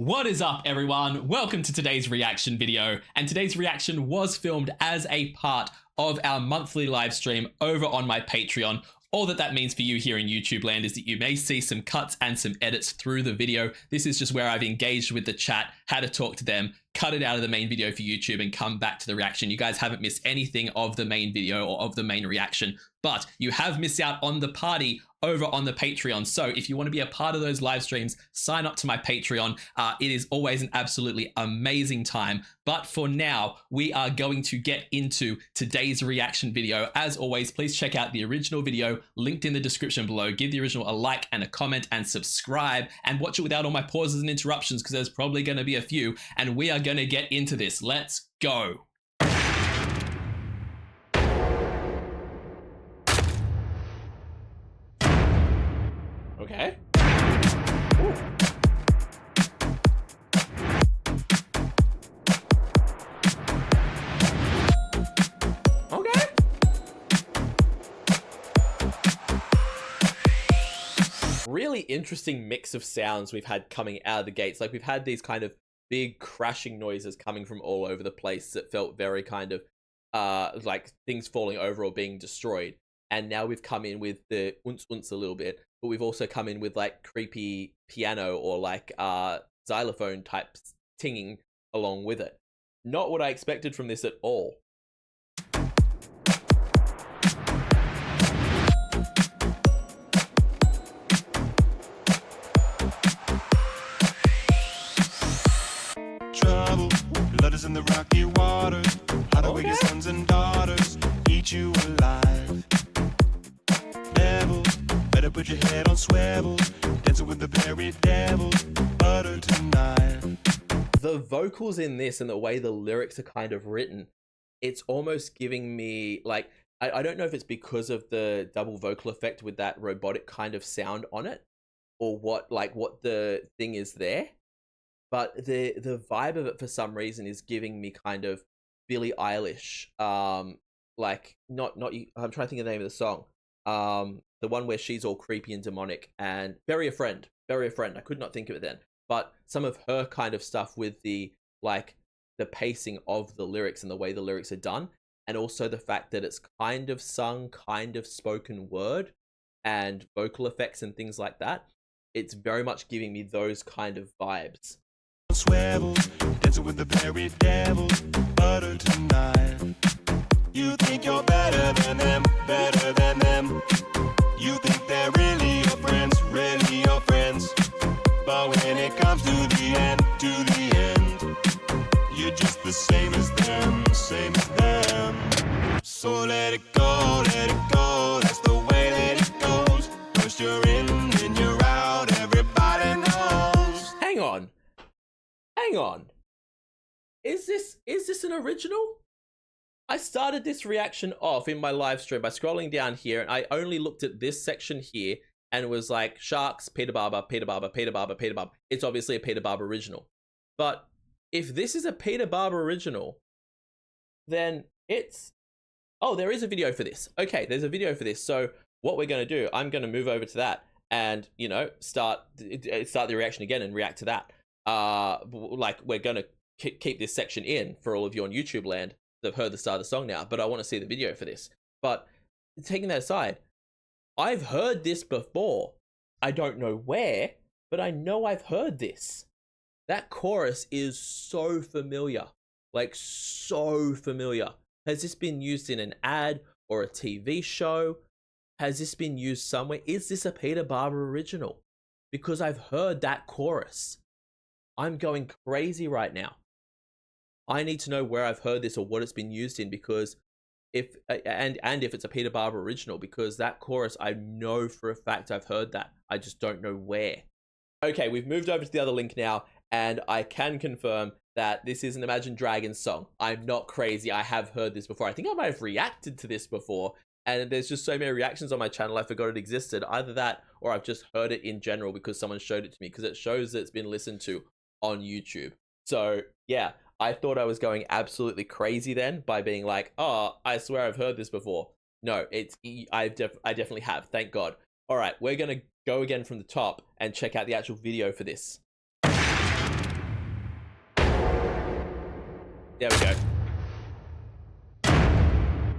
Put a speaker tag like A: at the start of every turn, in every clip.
A: What is up, everyone? Welcome to today's reaction video. And today's reaction was filmed as a part of our monthly live stream over on my Patreon. All that means for you here in YouTube land is that you may see some cuts and some edits through the video. This is just where I've engaged with the chat, had to talk to them, cut it out of the main video for YouTube and come back to the reaction. You guys haven't missed anything of the main video or of the main reaction, but you have missed out on the party over on the Patreon. So if you want to be a part of those live streams, sign up to my Patreon. It is always an absolutely amazing time. But for now, we are going to get into today's reaction video. As always, please check out the original video linked in the description below. Give the original a like and a comment and subscribe and watch it without all my pauses and interruptions because there's probably going to be a few. And we are going to get into this. Let's go. Okay. Ooh. Okay. Really interesting mix of sounds we've had coming out of the gates. Like we've had these kind of big crashing noises coming from all over the place that felt very kind of like things falling over or being destroyed. And now we've come in with the unts a little bit, but we've also come in with like creepy piano or like xylophone type tinging along with it. Not what I expected from this at all.
B: Trouble, blood is in the rocky waters. How do we get sons and daughters eat you alive? Devil, better put your head on swivel. Dancing with the very devil, butter tonight.
A: The vocals in this and the way the lyrics are kind of written, it's almost giving me like, I don't know if it's because of the double vocal effect with that robotic kind of sound on it or what the thing is there. But the vibe of it for some reason is giving me kind of Billie Eilish. Like not I'm trying to think of the name of the song. The one where she's all creepy and demonic and Bury a Friend. I could not think of it then. But some of her kind of stuff with the pacing of the lyrics and the way the lyrics are done. And also the fact that it's kind of sung, kind of spoken word and vocal effects and things like that. It's very much giving me those kind of vibes.
B: Swivel, dancing with the very devil, butter tonight. You think you're better than them, better than them. You think they're really your friends, really your friends. But when it comes to the end, you're just the same as them, same as them. So let it go, that's the way that it goes. First you're in, then you're out, everybody knows.
A: Hang on. Is this an original? I started this reaction off in my live stream by scrolling down here, and I only looked at this section here, and it was like Sharks, Peter Barber. It's obviously a Peter Barber original. But if this is a Peter Barber original, then it's... Oh, there is a video for this. Okay, there's a video for this. So what we're going to do, I'm going to move over to that and, you know, start the reaction again and react to that. Like we're going to keep this section in for all of you on YouTube land that have heard the start of the song now, but I want to see the video for this. But taking that aside, I've heard this before. I don't know where, but I know I've heard this. That chorus is so familiar, like so familiar. Has this been used in an ad or a TV show? Has this been used somewhere? Is this a Peter Barber original? Because I've heard that chorus. I'm going crazy right now. I need to know where I've heard this or what it's been used in, because if it's a Peter Barber original, because that chorus, I know for a fact I've heard that. I just don't know where. Okay, we've moved over to the other link now, and I can confirm that this is an Imagine Dragons song. I'm not crazy. I have heard this before. I think I might have reacted to this before, and there's just so many reactions on my channel, I forgot it existed. Either that, or I've just heard it in general because someone showed it to me, because it shows that it's been listened to on YouTube. So yeah, I thought I was going absolutely crazy then by being like, oh, I swear I've heard this before. No, I definitely have, thank God. All right, we're gonna go again from the top and check out the actual video for this. There we go.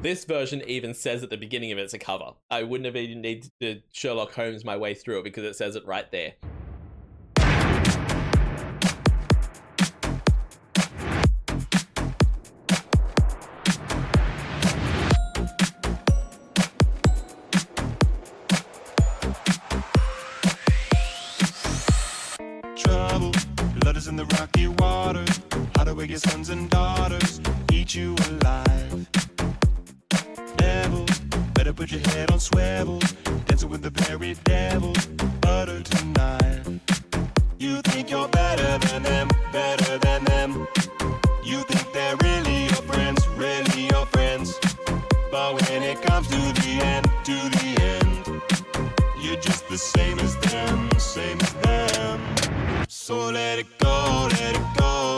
A: This version even says at the beginning of it, it's a cover. I wouldn't have even needed to Sherlock Holmes my way through it because it says it right there.
B: Trouble, blood is in the rocky water. Hide away your sons and daughters, eat you alive. Devil, better put your head on swivel. Dancing with the very devil, butter tonight. You think you're better than them, better than them. You think they're really your friends, really your friends. But when it comes to the end, you're just the same as them, same as them. So let it go,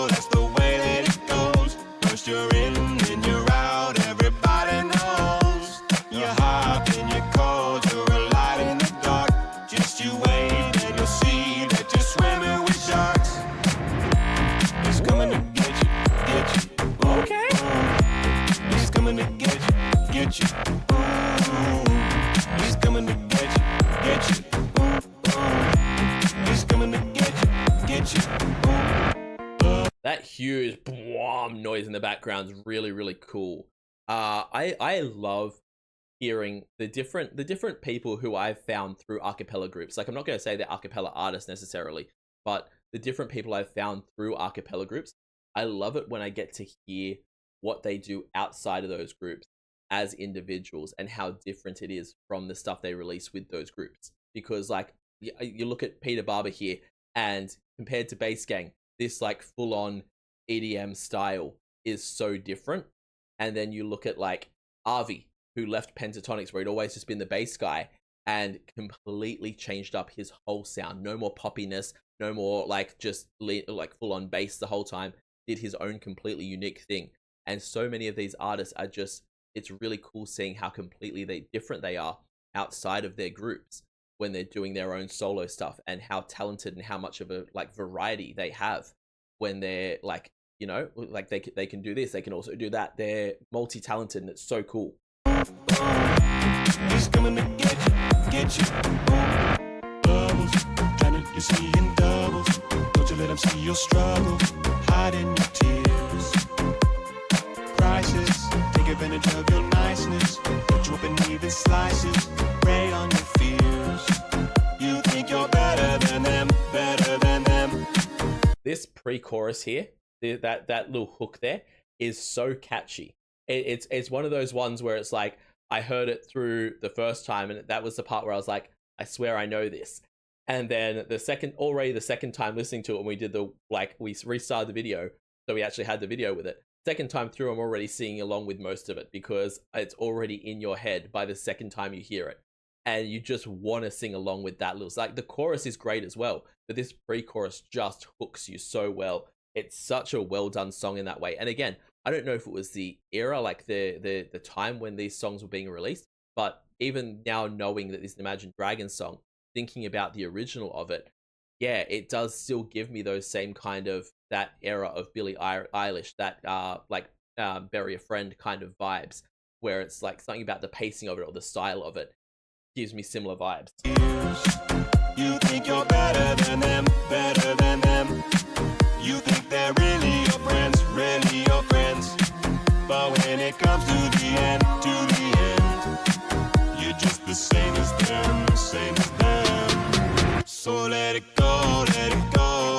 B: that's the way that it goes. First you're in, then you're out, everybody knows. You're hot, then you're cold, you're a light in the dark. Just you wait, and you'll see that you're swimming with sharks. He's coming to get you, ooh,
A: Okay.
B: ooh. He's coming to get you, ooh. He's coming to get you, ooh, ooh. He's coming to get you, ooh.
A: That huge boom noise in the background is really, really cool. I love hearing the different people who I've found through a cappella groups. Like, I'm not going to say they're a cappella artists necessarily, but the different people I've found through a cappella groups. I love it when I get to hear what they do outside of those groups as individuals and how different it is from the stuff they release with those groups. Because like you look at Peter Barber here, and compared to Bass Gang, this like full-on EDM style is so different. And then you look at like Avi, who left Pentatonics, where he'd always just been the bass guy, and completely changed up his whole sound. No more poppiness, no more like just like full-on bass the whole time. Did his own completely unique thing. And so many of these artists are just, it's really cool seeing how completely different they are outside of their groups when they're doing their own solo stuff, and how talented and how much of a like variety they have when they're like, you know, like they can do this, they can also do that. They're multi-talented, and it's so cool.
B: He's coming to get you, bubbles, trying to see in doubles. Don't you let him see your struggle, hiding your tears. Prices, take advantage of your niceness, put you up in even slices, prey on your fears. You think you're better than them, better than them.
A: This pre-chorus here, that little hook there is so catchy. It's one of those ones where it's like, I heard it through the first time, and that was the part where I was like, I swear I know this. And then the second time listening to it, when we did we restarted the video, so we actually had the video with it. Second time through, I'm already singing along with most of it because it's already in your head by the second time you hear it. And you just want to sing along with that little, like the chorus is great as well, but this pre-chorus just hooks you so well. It's such a well done song in that way. And again, I don't know if it was the era, like the time when these songs were being released, but even now knowing that this is an Imagine Dragons song, thinking about the original of it, yeah, it does still give me those same kind of, that era of Billie Eilish, that Bury a Friend kind of vibes, where it's like something about the pacing of it or the style of it gives me similar vibes.
B: You think you're better than them, better than them. You think they're really your friends, really your friends. But when it comes to the end, you're just the same as them, same as them. So let it go,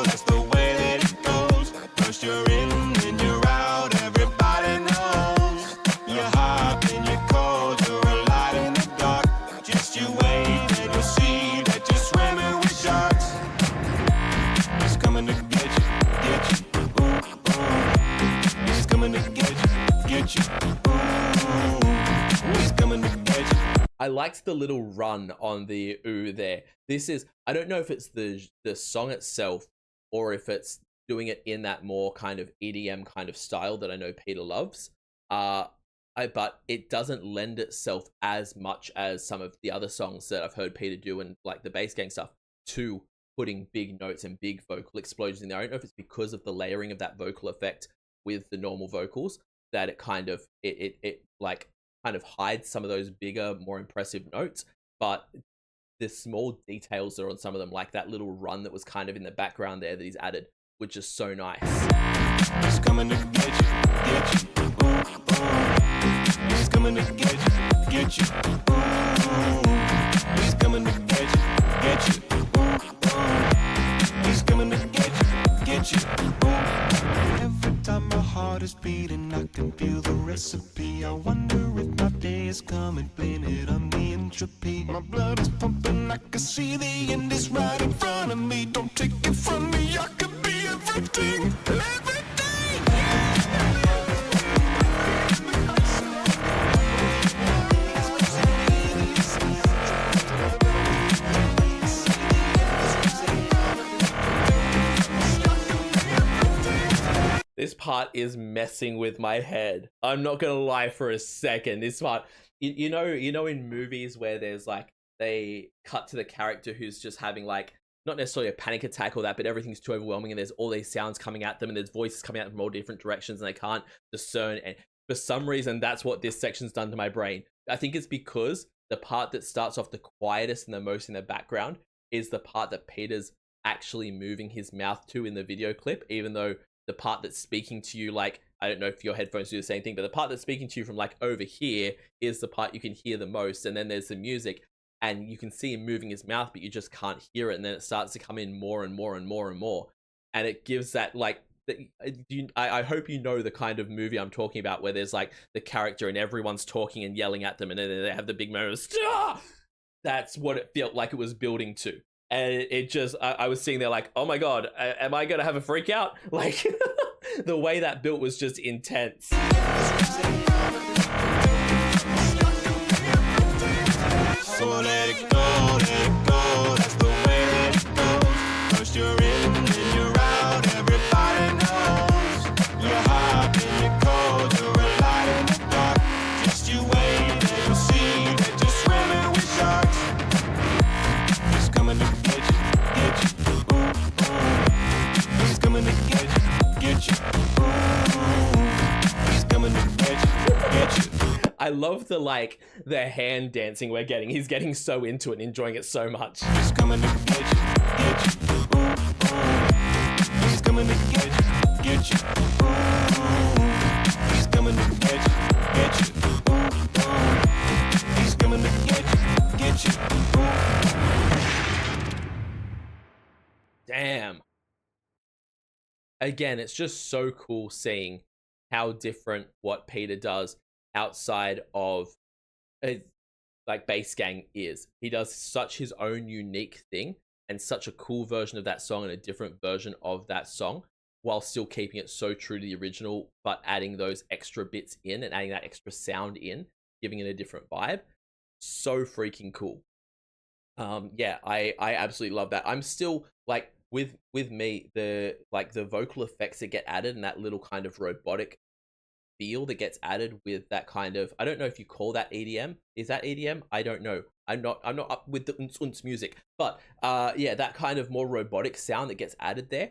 B: that's the way that it goes. First you're in, then you're out, everybody knows. You're hot, then you're cold, you're a light in the dark. Just you wait, and you'll see that you're swimming with sharks. He's coming to get you, ooh, ooh. He's coming to get you, ooh. He's coming to get you.
A: I liked the little run on the ooh there. This is, I don't know if it's the song itself or if it's doing it in that more kind of EDM kind of style that I know Peter loves. But it doesn't lend itself as much as some of the other songs that I've heard Peter do, and like the Bass Gang stuff, to putting big notes and big vocal explosions in there. I don't know if it's because of the layering of that vocal effect with the normal vocals that it kind of it like kind of hides some of those bigger, more impressive notes, but the small details that are on some of them, like that little run that was kind of in the background there that he's added, which is so nice.
B: He's coming to get you, ooh, ooh. He's coming to get you, ooh. He's coming to get you, ooh, ooh. He's coming to get you, ooh. Every time my heart is beating, I can feel the recipe. I wonder if my day is coming, blame it on the entropy. My blood is pumping, I can see the end is right in front of me. Don't take it from me, I could be everything, everything.
A: This part is messing with my head. I'm not gonna lie for a second. This part, you know, in movies where there's like they cut to the character who's just having like not necessarily a panic attack or that, but everything's too overwhelming and there's all these sounds coming at them and there's voices coming out from all different directions and they can't discern. And for some reason, that's what this section's done to my brain. I think it's because the part that starts off the quietest and the most in the background is the part that Peter's actually moving his mouth to in the video clip, even though the part that's speaking to you, like, I don't know if your headphones do the same thing, but the part that's speaking to you from like over here is the part you can hear the most. And then there's the music and you can see him moving his mouth, but you just can't hear it. And then it starts to come in more and more and more and more. And it gives that like, I hope you know the kind of movie I'm talking about where there's like the character and everyone's talking and yelling at them. And then they have the big moment of, "Stop!" That's what it felt like it was building to. And it just, I was sitting there like, oh my God, am I going to have a freak out? Like, the way that built was just intense.
B: So let it go, that's the way that it goes. First you're in, then you're out, everybody knows. You're hot, then you're cold, you're a light in the dark. Just you wait and you'll see that you're swimming with sharks. He's coming to get you, ooh, ooh. He's coming to get you, ooh. He's coming to get you.
A: I love the hand dancing we're getting. He's getting so into it and enjoying it so much.
B: He's coming to get you, ooh, ooh. He's coming to get you, ooh. He's coming to get you, ooh, ooh. He's coming to get you, ooh.
A: Damn. Again, it's just so cool seeing how different what Peter does outside of like Bass Gang is. He does such his own unique thing and such a cool version of that song and a different version of that song while still keeping it so true to the original, but adding those extra bits in and adding that extra sound in, giving it a different vibe. So freaking cool. Yeah, I absolutely love that. I'm still like with me, the vocal effects that get added and that little kind of robotic feel that gets added with that kind of, I don't know if you call that EDM. Is that EDM? I don't know. I'm not up with the uns music, but yeah, that kind of more robotic sound that gets added there.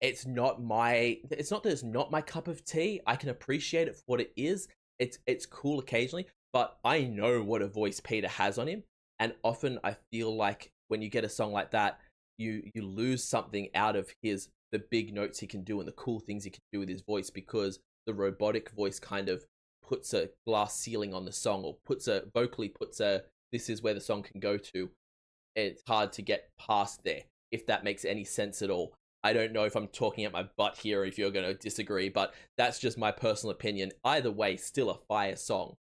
A: It's not that it's not my cup of tea. I can appreciate it for what it is. It's cool occasionally, but I know what a voice Peter has on him, and often I feel like when you get a song like that, you lose something out of the big notes he can do and the cool things he can do with his voice, because the robotic voice kind of puts a glass ceiling on the song, or vocally puts a this is where the song can go to. It's hard to get past there, if that makes any sense at all. I don't know if I'm talking at my butt here, if you're going to disagree, but that's just my personal opinion. Either way, still a fire song.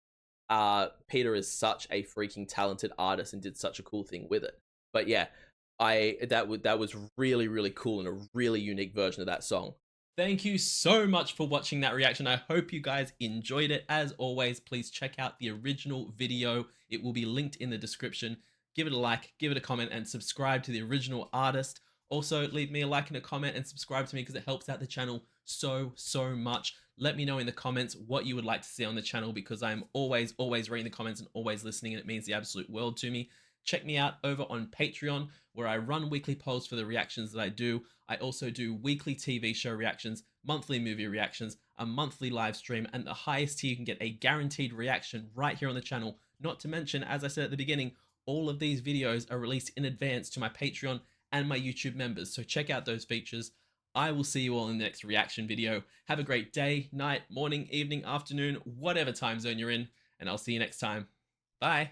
A: Peter is such a freaking talented artist and did such a cool thing with it. But yeah, that was really, really cool and a really unique version of that song. Thank you so much for watching that reaction. I hope you guys enjoyed it. As always, please check out the original video. It will be linked in the description. Give it a like, give it a comment, and subscribe to the original artist. Also, leave me a like and a comment and subscribe to me because it helps out the channel so much. Let me know in the comments what you would like to see on the channel, because I'm always reading the comments and always listening, and it means the absolute world to me. Check me out over on Patreon, where I run weekly polls for the reactions that I do. I also do weekly TV show reactions, monthly movie reactions, a monthly live stream, and the highest tier you can get a guaranteed reaction right here on the channel. Not to mention, as I said at the beginning, all of these videos are released in advance to my Patreon and my YouTube members, so check out those features. I will see you all in the next reaction video. Have a great day, night, morning, evening, afternoon, whatever time zone you're in, and I'll see you next time. Bye!